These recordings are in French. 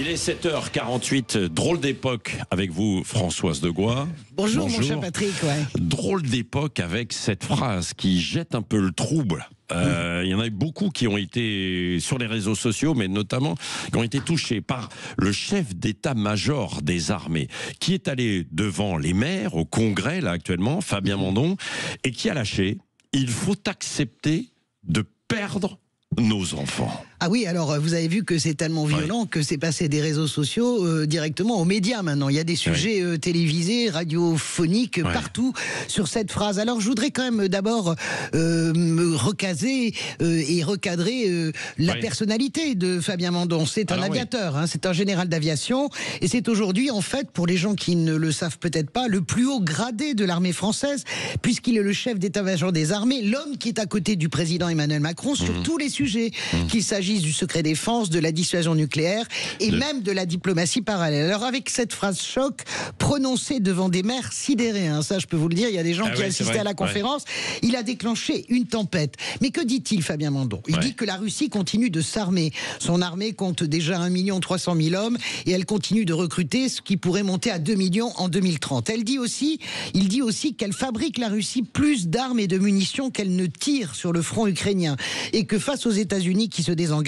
Il est 7h48, drôle d'époque avec vous, Françoise Degois. Bonjour, mon cher Patrick. Ouais. Drôle d'époque avec cette phrase qui jette un peu le trouble. Il y en a eu beaucoup qui ont été sur les réseaux sociaux, mais notamment qui ont été touchés par le chef d'état-major des armées, qui est allé devant les maires au Congrès, là actuellement, Fabien Mandon, et qui a lâché « Il faut accepter de perdre nos enfants ». Ah oui, alors vous avez vu que c'est tellement violent que c'est passé des réseaux sociaux directement aux médias maintenant. Il y a des sujets télévisés, radiophoniques, partout sur cette phrase. Alors je voudrais quand même d'abord me recaser et recadrer la personnalité de Fabien Mandon. C'est un aviateur, hein, c'est un général d'aviation et c'est aujourd'hui en fait, pour les gens qui ne le savent peut-être pas, le plus haut gradé de l'armée française puisqu'il est le chef d'état-major des armées, l'homme qui est à côté du président Emmanuel Macron sur tous les sujets, qu'il s'agisse du secret défense, de la dissuasion nucléaire et même de la diplomatie parallèle. Alors avec cette phrase choc prononcée devant des maires sidérés, hein, ça je peux vous le dire, il y a des gens qui assistaient à la conférence, il a déclenché une tempête. Mais que dit-il Fabien Mandon? Il dit que la Russie continue de s'armer. Son armée compte déjà 1 300 000 hommes et elle continue de recruter, ce qui pourrait monter à 2 millions en 2030. Il dit aussi qu'elle fabrique la Russie plus d'armes et de munitions qu'elle ne tire sur le front ukrainien et que face aux États-Unis qui se désengagent,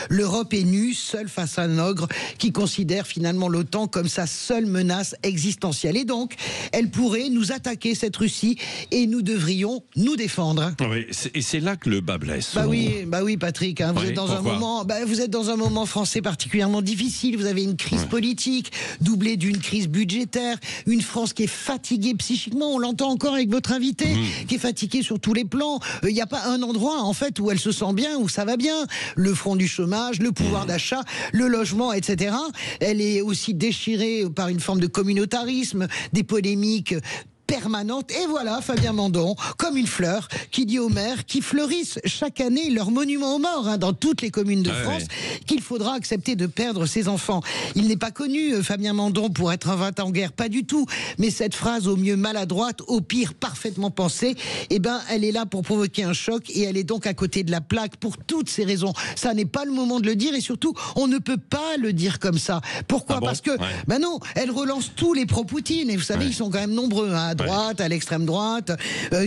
l'Europe est nue, seule face à un ogre qui considère finalement l'OTAN comme sa seule menace existentielle. Et donc, elle pourrait nous attaquer, cette Russie, et nous devrions nous défendre. Oui, et c'est là que le bas blesse. Bah oui, Patrick, hein, vous êtes dans un moment français particulièrement difficile. Vous avez une crise politique, doublée d'une crise budgétaire, une France qui est fatiguée psychiquement. On l'entend encore avec votre invité, qui est fatiguée sur tous les plans. Il n'y a pas un endroit, en fait, où elle se sent bien, où ça va bien. Le front du chômage, le pouvoir d'achat, le logement, etc. Elle est aussi déchirée par une forme de communautarisme, des polémiques permanente. Et voilà Fabien Mandon, comme une fleur, qui dit aux maires qui fleurissent chaque année leur monument aux morts, hein, dans toutes les communes de France, qu'il faudra accepter de perdre ses enfants. Il n'est pas connu, Fabien Mandon, pour être un 20 ans en guerre, pas du tout. Mais cette phrase, au mieux maladroite, au pire parfaitement pensée, eh ben, elle est là pour provoquer un choc et elle est donc à côté de la plaque pour toutes ces raisons. Ça n'est pas le moment de le dire et surtout, on ne peut pas le dire comme ça. Pourquoi? Parce que, ben non, elle relance tous les pro-Poutine et vous savez, ils sont quand même nombreux, hein, à droite, à l'extrême droite,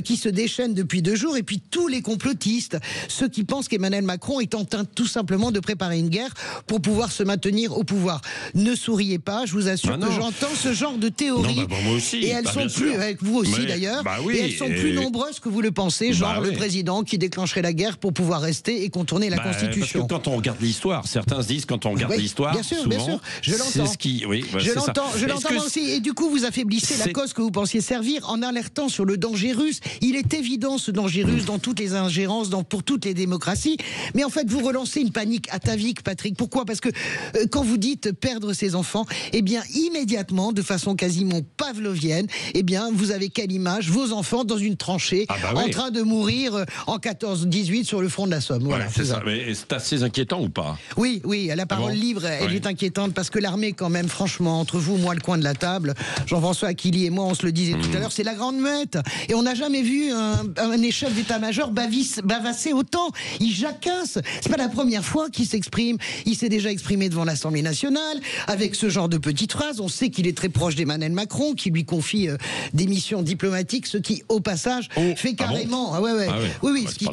qui se déchaînent depuis 2 jours, et puis tous les complotistes, ceux qui pensent qu'Emmanuel Macron est en train tout simplement de préparer une guerre pour pouvoir se maintenir au pouvoir. Ne souriez pas, je vous assure que j'entends ce genre de théories, moi aussi, et elles sont plus, avec vous aussi d'ailleurs, et elles sont plus nombreuses que vous le pensez, genre le président qui déclencherait la guerre pour pouvoir rester et contourner la Constitution. Parce que quand on regarde l'histoire, certains se disent quand on regarde l'histoire, bien sûr, je l'entends. C'est ce qui, je l'entends moi aussi, et du coup vous affaiblissez la cause que vous pensiez servir en alertant sur le danger russe. Il est évident ce danger russe dans toutes les ingérences, pour toutes les démocraties, mais en fait vous relancez une panique atavique, Patrick. Pourquoi? Parce que quand vous dites perdre ses enfants, eh bien immédiatement, de façon quasiment pavlovienne, eh bien vous avez quelle image? Vos enfants dans une tranchée, en train de mourir en 14-18 sur le front de la Somme. Voilà, c'est ça. Mais c'est assez inquiétant ou pas? Oui, la parole libre, elle est inquiétante parce que l'armée quand même, franchement, entre vous, moi, le coin de la table, Jean-François Aquili et moi, on se le disait tout à l'heure, c'est la grande muette. Et on n'a jamais vu un chef d'état-major bavasser autant. Il jacasse. C'est pas la première fois qu'il s'exprime. Il s'est déjà exprimé devant l'Assemblée nationale avec ce genre de petites phrases. On sait qu'il est très proche d'Emmanuel Macron, qui lui confie des missions diplomatiques, ce qui, au passage, fait carrément. Ce qui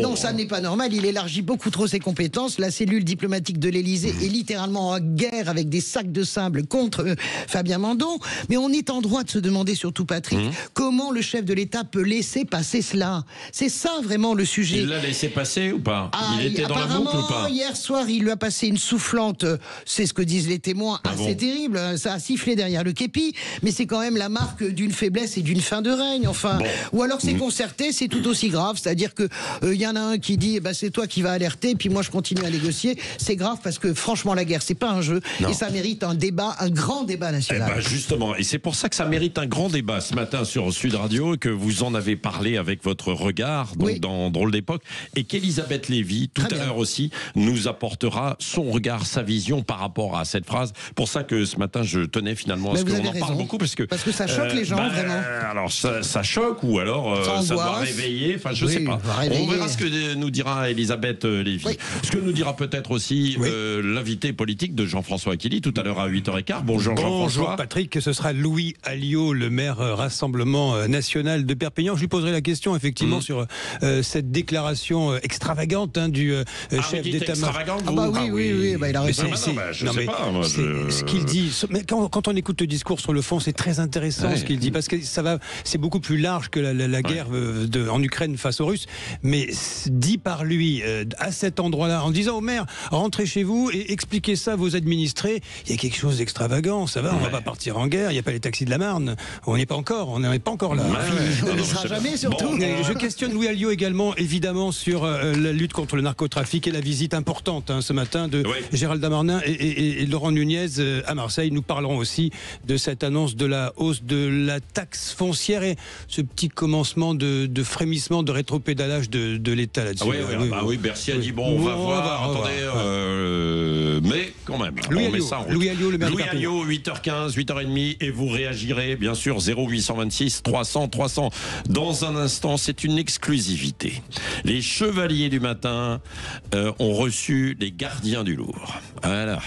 non, ça n'est pas normal. Il élargit beaucoup trop ses compétences. La cellule diplomatique de l'Élysée est littéralement en guerre avec des sacs de sable contre Fabien Mandon. Mais on est en droit de se demander, surtout Patrick, comment le chef de l'État peut laisser passer cela? C'est ça vraiment le sujet. Il l'a laissé passer ou pas? Il était dans la boucle ou pas? Hier soir, il lui a passé une soufflante, c'est ce que disent les témoins, assez terrible. Ça a sifflé derrière le képi, mais c'est quand même la marque d'une faiblesse et d'une fin de règne. Enfin, ou alors c'est concerté, c'est tout aussi grave. C'est-à-dire que y en a un qui dit, c'est toi qui vas alerter, puis moi je continue à négocier. C'est grave parce que franchement, la guerre, c'est pas un jeu, et ça mérite un débat, un grand débat national. Justement, et c'est pour ça ça que ça mérite un grand débat ce matin sur Sud Radio, que vous en avez parlé avec votre regard, donc dans Drôle d'époque, et qu'Elisabeth Lévy, tout à l'heure aussi, nous apportera son regard, sa vision par rapport à cette phrase. Pour ça que ce matin, je tenais finalement à ce qu'on en parle beaucoup, parce que ça choque les gens, vraiment. Alors, ça choque, ou alors ça doit réveiller, enfin, je sais pas. On verra ce que nous dira Elisabeth Lévy. Ce que nous dira peut-être aussi l'invité politique de Jean-François Achilly, tout à l'heure à 8h15. Bonjour Jean-François. Bonjour Patrick, ce sera Louis Alliot, le maire Rassemblement National de Perpignan. Je lui poserai la question effectivement sur cette déclaration extravagante du chef d'État-major. Oui, il a raison. Ce qu'il dit, mais quand on écoute le discours sur le fond, c'est très intéressant ce qu'il dit, parce que c'est beaucoup plus large que la guerre en Ukraine face aux Russes, mais dit par lui à cet endroit-là, en disant au maire, rentrez chez vous et expliquez ça à vos administrés. Il y a quelque chose d'extravagant, ça va, on va pas partir en guerre, il n'y a pas les taxis de la Marne, on n'est pas encore là. On ne sera jamais, surtout. Je questionne Louis Alliot également, évidemment, sur la lutte contre le narcotrafic et la visite importante ce matin de Gérald Darmanin et Laurent Nunez à Marseille. Nous parlerons aussi de cette annonce de la hausse de la taxe foncière et ce petit commencement de frémissement, de rétropédalage de l'État là-dessus. Bercy a dit on va voir. Attendez, mais quand même, Louis on met ça en route. Louis Alliot, le maire Louis Alliot, 8h15, 8h30, et vous réagirez, bien sûr, 0826 300 300. Dans un instant, c'est une exclusivité. Les chevaliers du matin ont reçu les gardiens du Louvre. Voilà.